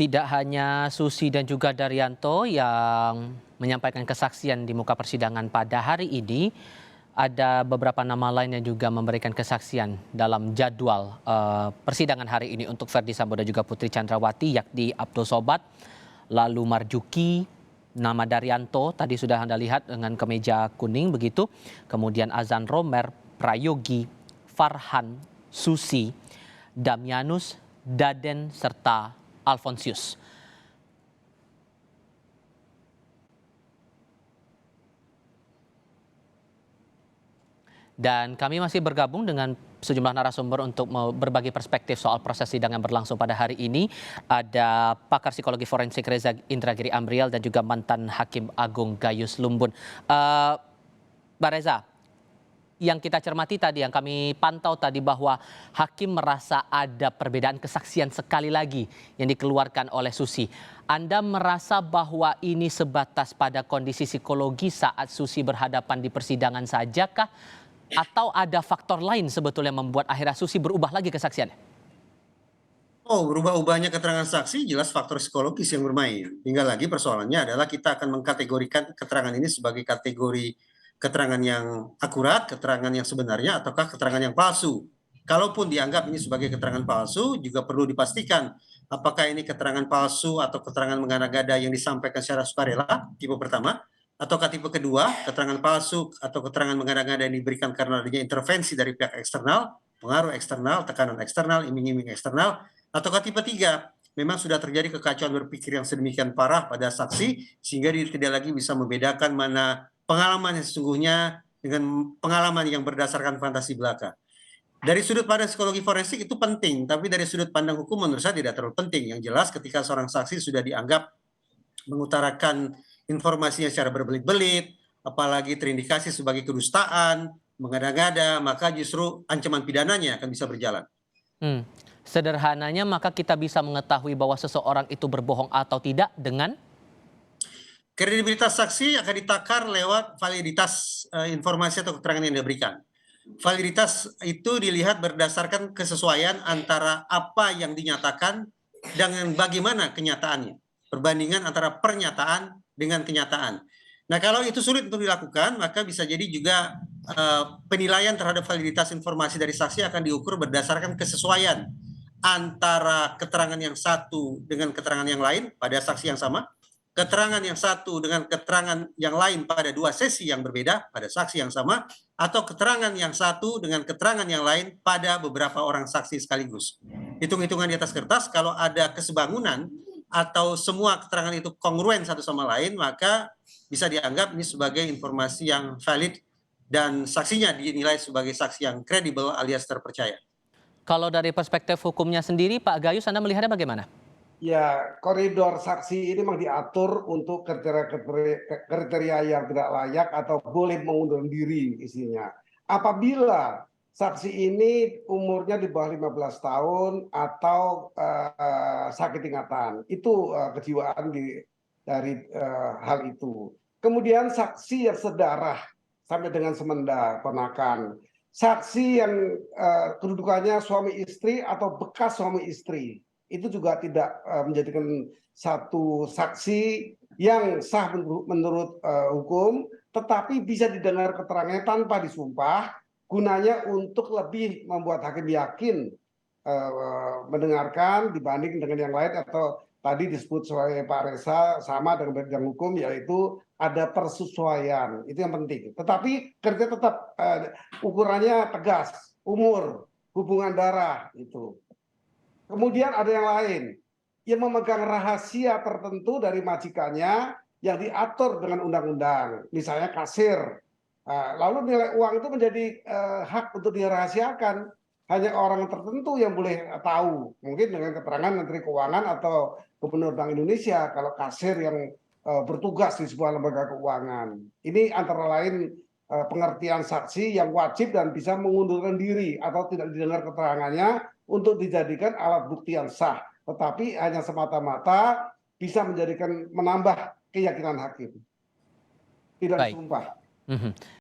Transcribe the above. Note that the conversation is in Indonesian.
Tidak hanya Susi dan juga Daryanto yang menyampaikan kesaksian di muka persidangan pada hari ini, ada beberapa nama lain yang juga memberikan kesaksian dalam jadwal persidangan hari ini untuk Verdi Sambo dan juga Putri Chandrawati, yakni Abdul Sobat, lalu Marjuki, nama Daryanto tadi sudah Anda lihat dengan kemeja kuning begitu, kemudian Azan Romer, Prayogi, Farhan, Susi, Damianus, Daden, serta Alfonsius. Dan kami masih bergabung dengan sejumlah narasumber untuk berbagi perspektif soal proses sidang yang berlangsung pada hari ini. Ada pakar psikologi forensik Reza Indragiri Amriel dan juga mantan Hakim Agung Gayus Lumbun. Mbak Reza, yang kita cermati tadi, yang kami pantau tadi bahwa hakim merasa ada perbedaan kesaksian sekali lagi yang dikeluarkan oleh Susi. Anda merasa bahwa ini sebatas pada kondisi psikologi saat Susi berhadapan di persidangan sajakah? Atau ada faktor lain sebetulnya membuat akhirnya Susi berubah lagi kesaksiannya? Oh, berubah-ubahnya keterangan saksi jelas faktor psikologis yang bermain. Tinggal lagi persoalannya adalah kita akan mengkategorikan keterangan ini sebagai kategori keterangan yang akurat, keterangan yang sebenarnya, ataukah keterangan yang palsu. Kalaupun dianggap ini sebagai keterangan palsu, juga perlu dipastikan apakah ini keterangan palsu atau keterangan mengada-ngada yang disampaikan secara sukarela, tipe pertama, ataukah tipe kedua, keterangan palsu atau keterangan mengada-ngada yang diberikan karena adanya intervensi dari pihak eksternal, pengaruh eksternal, tekanan eksternal, iming-iming eksternal, ataukah tipe tiga, memang sudah terjadi kekacauan berpikir yang sedemikian parah pada saksi sehingga dia tidak lagi bisa membedakan mana pengalaman yang sesungguhnya dengan pengalaman yang berdasarkan fantasi belaka. Dari sudut pandang psikologi forensik itu penting, tapi dari sudut pandang hukum menurut saya tidak terlalu penting. Yang jelas ketika seorang saksi sudah dianggap mengutarakan informasinya secara berbelit-belit, apalagi terindikasi sebagai kedustaan, mengada-ngada, maka justru ancaman pidananya akan bisa berjalan. Sederhananya maka kita bisa mengetahui bahwa seseorang itu berbohong atau tidak dengan Kredibilitas saksi akan ditakar lewat validitas informasi atau keterangan yang diberikan. Validitas itu dilihat berdasarkan kesesuaian antara apa yang dinyatakan dengan bagaimana kenyataannya. Perbandingan antara pernyataan dengan kenyataan. Nah, kalau itu sulit untuk dilakukan, maka bisa jadi juga penilaian terhadap validitas informasi dari saksi akan diukur berdasarkan kesesuaian antara keterangan yang satu dengan keterangan yang lain pada saksi yang sama, keterangan yang satu dengan keterangan yang lain pada dua sesi yang berbeda pada saksi yang sama, atau keterangan yang satu dengan keterangan yang lain pada beberapa orang saksi sekaligus. Hitung-hitungan di atas kertas, kalau ada kesebangunan atau semua keterangan itu kongruen satu sama lain, maka bisa dianggap ini sebagai informasi yang valid dan saksinya dinilai sebagai saksi yang kredibel alias terpercaya. kalau dari perspektif hukumnya sendiri, Pak Gayus, Anda melihatnya bagaimana? Ya, koridor saksi ini memang diatur untuk kriteria yang tidak layak atau boleh mengundurkan diri isinya. Apabila saksi ini umurnya di bawah 15 tahun atau sakit ingatan, itu kejiwaan dari hal itu. Kemudian saksi yang sedarah sampai dengan semenda ponakan, saksi yang kedudukannya suami istri atau bekas suami istri, itu juga tidak menjadikan satu saksi yang sah menurut hukum, tetapi bisa didengar keterangannya tanpa disumpah, gunanya untuk lebih membuat hakim yakin mendengarkan dibanding dengan yang lain, atau tadi disebut oleh Pak Reza sama dengan bidang hukum, yaitu ada persesuaian, itu yang penting. Tetapi kerja tetap ukurannya tegas, umur, hubungan darah itu. Kemudian ada yang lain yang memegang rahasia tertentu dari majikannya yang diatur dengan undang-undang, misalnya kasir. Lalu nilai uang itu menjadi hak untuk dirahasiakan. Hanya orang tertentu yang boleh tahu, mungkin dengan keterangan Menteri Keuangan atau Gubernur Bank Indonesia kalau kasir yang bertugas di sebuah lembaga keuangan. Ini antara lain pengertian saksi yang wajib dan bisa mengundurkan diri atau tidak didengar keterangannya untuk dijadikan alat bukti yang sah, tetapi hanya semata-mata bisa menambah keyakinan hakim, tidak Baik. disumpah.